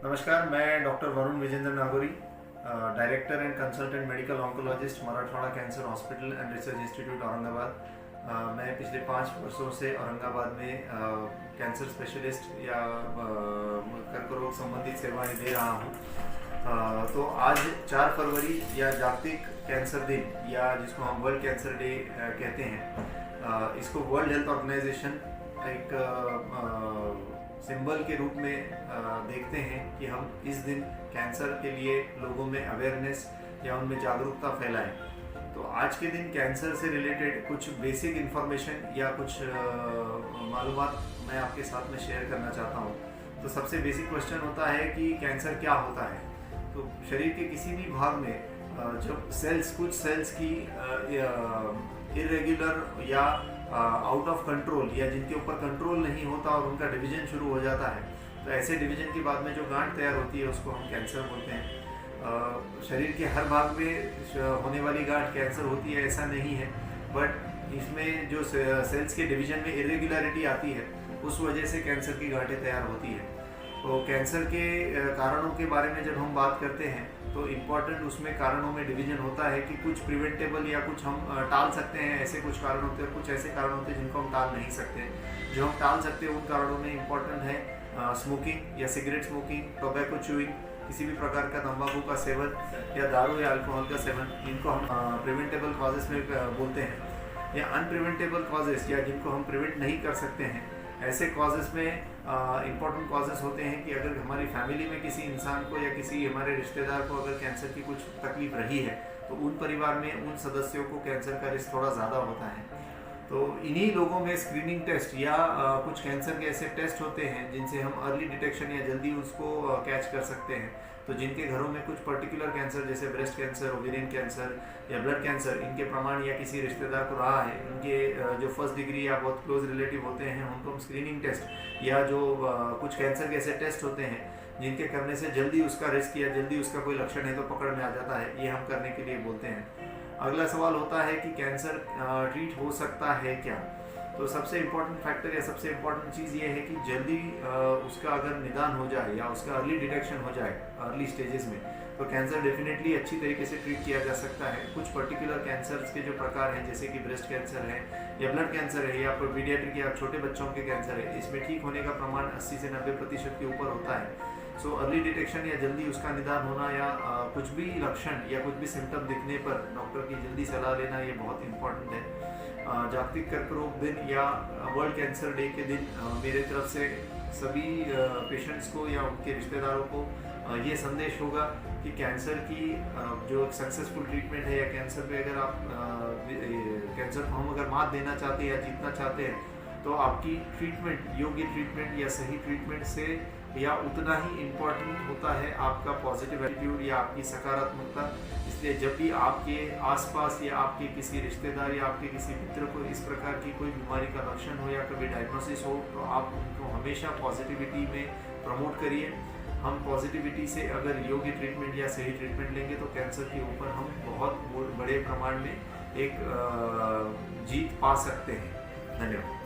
नमस्कार, मैं doctor Varun Vijendra Nagori, director and consultant medical oncologist, Marathwada cancer hospital and research institute Aurangabad. मैं पिछले 5 वर्षों से औरंगाबाद में कैंसर स्पेशलिस्ट या कर्करोग संबंधित सेवाएं दे रहा हूं। तो आज 4 फरवरी या जागतिक कैंसर दिन या जिसको हम वर्ल्ड कैंसर डे कहते हैं, इसको वर्ल्ड हेल्थ ऑर्गेनाइजेशन एक सिंबल के रूप में देखते हैं कि हम इस दिन कैंसर के लिए लोगों में अवेयरनेस या उनमें जागरूकता फैलाएं। तो आज के दिन कैंसर से रिलेटेड कुछ बेसिक इन्फॉर्मेशन या कुछ मालूमात मैं आपके साथ में शेयर करना चाहता हूँ। तो सबसे बेसिक क्वेश्चन होता है कि कैंसर क्या होता है। तो शरीर के किसी भी भाग में जब कुछ सेल्स की इरेग्युलर या आउट ऑफ कंट्रोल या जिनके ऊपर कंट्रोल नहीं होता और उनका डिवीजन शुरू हो जाता है, तो ऐसे डिवीजन के बाद में जो गांठ तैयार होती है उसको हम कैंसर बोलते हैं। शरीर के हर भाग में होने वाली गांठ कैंसर होती है ऐसा नहीं है, बट इसमें जो सेल्स के डिवीजन में इरेगुलरिटी आती है उस वजह से कैंसर की गांठें तैयार होती है। तो कैंसर के कारणों के बारे में जब हम बात करते हैं तो इम्पॉर्टेंट उसमें कारणों में डिवीजन होता है कि कुछ प्रिवेंटेबल या कुछ हम टाल सकते हैं, ऐसे कुछ कारण होते हैं, कुछ ऐसे कारण होते हैं जिनको हम टाल नहीं सकते। जो हम टाल सकते हैं उन कारणों में इम्पॉर्टेंट है स्मोकिंग या सिगरेट स्मोकिंग, टोबैको च्यूइंग, किसी भी प्रकार का तंबाकू का सेवन या दारू या अल्कोहल का सेवन, इनको हम प्रिवेंटेबल कॉजेस में बोलते हैं। या अनप्रिवेंटेबल कॉजेस या जिनको हम प्रिवेंट नहीं कर सकते हैं, ऐसे कॉजेस में इम्पॉर्टेंट कॉजेस होते हैं कि अगर हमारी फैमिली में किसी इंसान को या किसी हमारे रिश्तेदार को अगर कैंसर की कुछ तकलीफ रही है तो उन परिवार में उन सदस्यों को कैंसर का रिस्क थोड़ा ज़्यादा होता है। तो इन्हीं लोगों में स्क्रीनिंग टेस्ट या कुछ कैंसर के ऐसे टेस्ट होते हैं जिनसे हम अर्ली डिटेक्शन या जल्दी उसको कैच कर सकते हैं। तो जिनके घरों में कुछ पर्टिकुलर कैंसर जैसे ब्रेस्ट कैंसर, ओवेरियन कैंसर या ब्लड कैंसर, इनके प्रमाण या किसी रिश्तेदार को रहा है, उनके जो फर्स्ट डिग्री या बहुत क्लोज रिलेटिव होते हैं उनको हम स्क्रीनिंग टेस्ट या जो कुछ कैंसर के ऐसे टेस्ट होते हैं जिनके करने से जल्दी उसका रिस्क या जल्दी उसका कोई लक्षण है तो पकड़ में आ जाता है, ये हम करने के लिए बोलते हैं। अगला सवाल होता है कि कैंसर ट्रीट हो सकता है क्या। तो सबसे इम्पोर्टेंट फैक्टर या सबसे इम्पोर्टेंट चीज़ ये है कि जल्दी उसका अगर निदान हो जाए या उसका अर्ली डिटेक्शन हो जाए अर्ली स्टेजेस में, तो कैंसर डेफिनेटली अच्छी तरीके से ट्रीट किया जा सकता है। कुछ पर्टिकुलर कैंसर्स के जो प्रकार हैं जैसे कि ब्रेस्ट कैंसर है या ब्लड कैंसर है या पीडियाट्रिक या छोटे बच्चों के कैंसर है, इसमें ठीक होने का प्रमाण 80 से 90% के ऊपर होता है। सो अर्ली डिटेक्शन या जल्दी उसका निदान होना या कुछ भी लक्षण या कुछ भी सिम्टम दिखने पर डॉक्टर की जल्दी सलाह लेना ये बहुत इम्पोर्टेंट है। जागतिक कर्करोग दिन या वर्ल्ड कैंसर डे के दिन मेरे तरफ से सभी पेशेंट्स को या उनके रिश्तेदारों को ये संदेश होगा कि कैंसर की जो सक्सेसफुल ट्रीटमेंट है या कैंसर पे अगर आप कैंसर को हम अगर मात देना चाहते हैं या जीतना चाहते हैं तो आपकी ट्रीटमेंट, योग्य ट्रीटमेंट या सही ट्रीटमेंट से या उतना ही इम्पोर्टेंट होता है आपका पॉजिटिव एटीट्यूड या आपकी सकारात्मकता। इसलिए जब भी आपके आसपास या आपके किसी रिश्तेदार या आपके किसी मित्र को इस प्रकार की कोई बीमारी का लक्षण हो या कभी डायग्नोसिस हो तो आप उनको हमेशा पॉजिटिविटी में प्रमोट करिए। हम पॉजिटिविटी से अगर योग्य ट्रीटमेंट या सही ट्रीटमेंट लेंगे तो कैंसर के ऊपर हम बहुत बड़े प्रमाण में एक जीत पा सकते हैं। धन्यवाद।